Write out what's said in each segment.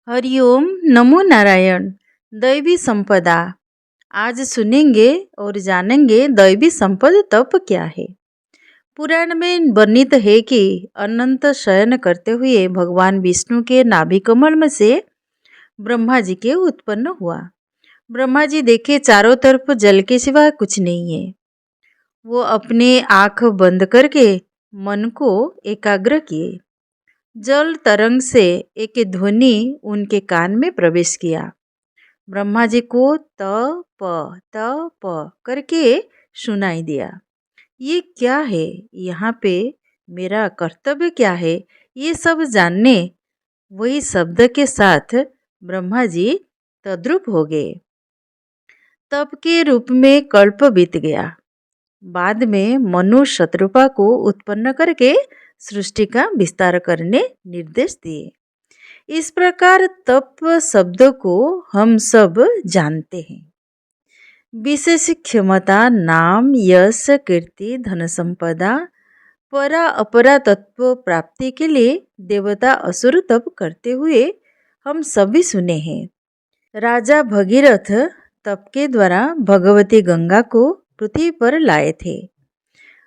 हरिओम। नमो नारायण। दैवी संपदा। आज सुनेंगे और जानेंगे दैवी संपदा तप क्या है। पुराण में वर्णित है कि अनंत शयन करते हुए भगवान विष्णु के नाभि कमल में से ब्रह्मा जी के उत्पन्न हुआ। ब्रह्मा जी देखे चारों तरफ जल के सिवा कुछ नहीं है। वो अपने आँख बंद करके मन को एकाग्र किए। जल तरंग से एक ध्वनि उनके कान में प्रवेश किया। ब्रह्मा जी को त प करके सुनाई दिया। ये क्या है? यहाँ पे मेरा कर्तव्य क्या है? ये सब जानने वही शब्द के साथ ब्रह्मा जी तद्रुप हो गए। तप के रूप में कल्प बीत गया। बाद में मनु शत्रुपा को उत्पन्न करके सृष्टि का विस्तार करने निर्देश दिए। इस प्रकार तप शब्द को हम सब जानते हैं। विशेष क्षमता, नाम, यश, कीर्ति, धन संपदा, परा अपरा तत्व प्राप्ति के लिए देवता असुर तप करते हुए हम सभी सुने हैं। राजा भगीरथ तप के द्वारा भगवती गंगा को पृथ्वी पर लाए थे।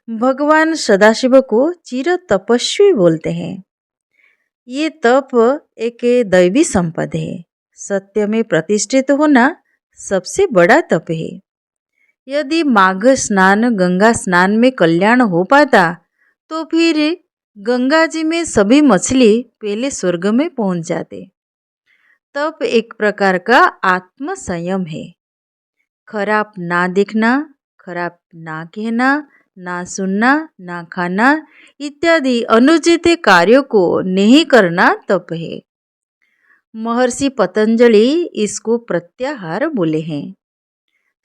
भगवान सदाशिव को चिर तपस्वी बोलते हैं। ये तप एक दैवी संपद है। सत्य में प्रतिष्ठित होना सबसे बड़ा तप है। यदि माघ स्नान गंगा स्नान में कल्याण हो पाता तो फिर गंगा जी में सभी मछली पहले स्वर्ग में पहुंच जाते। तप एक प्रकार का आत्म संयम है। खराब ना देखना, खराब ना कहना, ना सुनना, ना खाना इत्यादि अनुचित कार्यों को नहीं करना तप है। महर्षि पतंजलि इसको प्रत्याहार बोले हैं।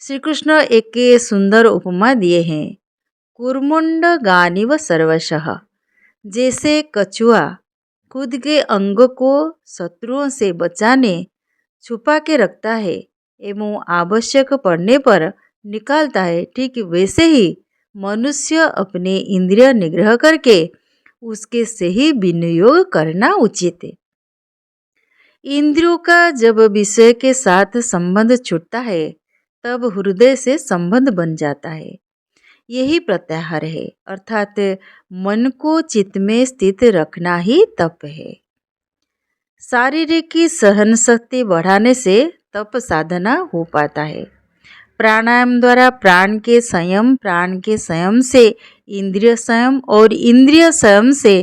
श्री कृष्ण एक सुंदर उपमा दिए हैं। कुर्मुंड गानिव सर्वशः। जैसे कछुआ खुद के अंग को शत्रुओं से बचाने छुपा के रखता है एवं आवश्यक पड़ने पर निकालता है, ठीक वैसे ही मनुष्य अपने इंद्रिय निग्रह करके उसके सही विनियोग करना उचित है। इंद्रियों का जब विषय के साथ संबंध छूटता है तब हृदय से संबंध बन जाता है। यही प्रत्याहार है, अर्थात मन को चित्त में स्थित रखना ही तप है। शारीरिक की सहन शक्ति बढ़ाने से तप साधना हो पाता है। प्राणायाम द्वारा प्राण के संयम से इंद्रिय संयम और इंद्रिय संयम से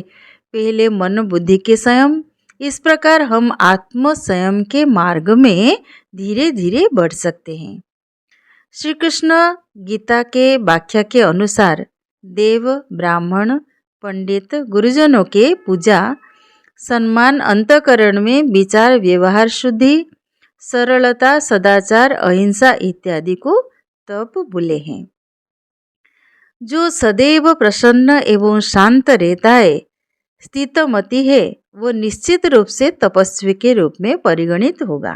पहले मन बुद्धि के संयम। इस प्रकार हम आत्म संयम के मार्ग में धीरे धीरे बढ़ सकते हैं। श्री कृष्ण गीता के व्याख्या के अनुसार देव, ब्राह्मण, पंडित, गुरुजनों के पूजा, सम्मान, अंतकरण में विचार, व्यवहार शुद्धि, सरलता, सदाचार, अहिंसा इत्यादि को तप बोले हैं। जो सदैव प्रसन्न एवं शांत रहता है, स्थितमति है, वो निश्चित रूप से तपस्वी के रूप में परिगणित होगा।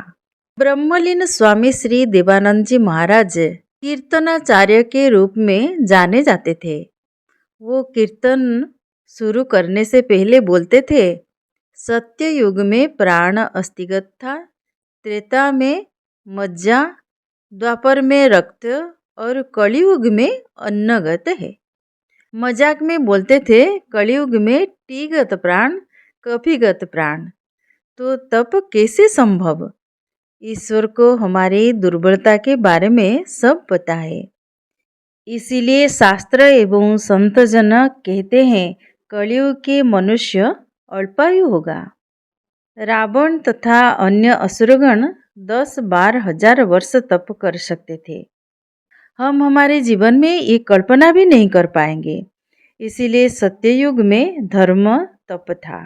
ब्रह्मलीन स्वामी श्री देवानंद जी महाराज कीर्तनाचार्य के रूप में जाने जाते थे। वो कीर्तन शुरू करने से पहले बोलते थे, सत्य युग में प्राण अस्थिगत था, त्रेता में मज्जा, द्वापर में रक्त और कलियुग में अन्नगत है। मजाक में बोलते थे, कलियुग में टीगत प्राण, कफीगत प्राण। तो तप कैसे संभव? ईश्वर को हमारी दुर्बलता के बारे में सब पता है। इसीलिए शास्त्र एवं संत जन कहते हैं, कलियुग के मनुष्य अल्पायु होगा। रावण तथा अन्य असुरगण 10-12 हजार वर्ष तप कर सकते थे। हम हमारे जीवन में ये कल्पना भी नहीं कर पाएंगे। इसीलिए सत्ययुग में धर्म तप था,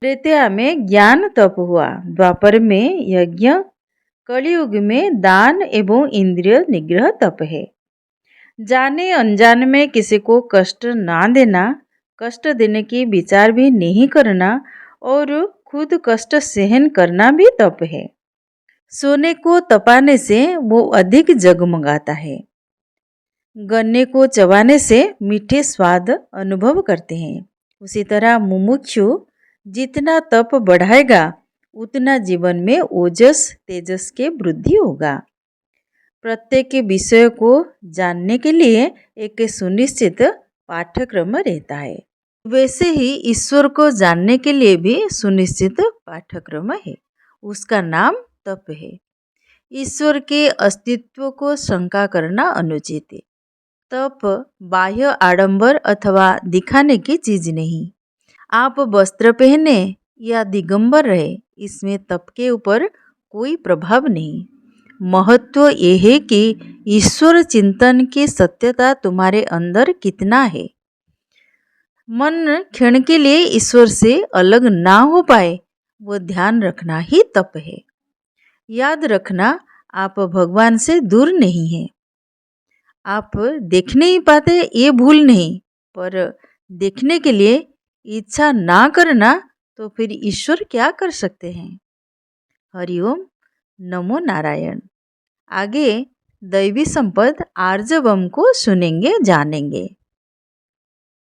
त्रेता में ज्ञान तप हुआ, द्वापर में यज्ञ, कलियुग में दान एवं इंद्रिय निग्रह तप है। जाने अनजाने में किसी को कष्ट ना देना, कष्ट देने की विचार भी नहीं करना और खुद कष्ट सहन करना भी तप है। सोने को तपाने से वो अधिक जगमगाता है। गन्ने को चबाने से मीठे स्वाद अनुभव करते हैं। उसी तरह मुमुक्षु जितना तप बढ़ाएगा उतना जीवन में ओजस तेजस के वृद्धि होगा। प्रत्येक विषय को जानने के लिए एक सुनिश्चित पाठ्यक्रम रहता है। वैसे ही ईश्वर को जानने के लिए भी सुनिश्चित पाठ्यक्रम है। उसका नाम तप है। ईश्वर के अस्तित्व को शंका करना अनुचित है। तप बाह्य आडंबर अथवा दिखाने की चीज नहीं। आप वस्त्र पहने या दिगंबर रहे, इसमें तप के ऊपर कोई प्रभाव नहीं। महत्व यह है कि ईश्वर चिंतन की सत्यता तुम्हारे अंदर कितना है। मन क्षण के लिए ईश्वर से अलग ना हो पाए, वो ध्यान रखना ही तप है। याद रखना, आप भगवान से दूर नहीं हैं। आप देख नहीं पाते ये भूल नहीं, पर देखने के लिए इच्छा ना करना तो फिर ईश्वर क्या कर सकते हैं। हरिओम, नमो नारायण। आगे दैवी संपद आर्जवम को सुनेंगे, जानेंगे।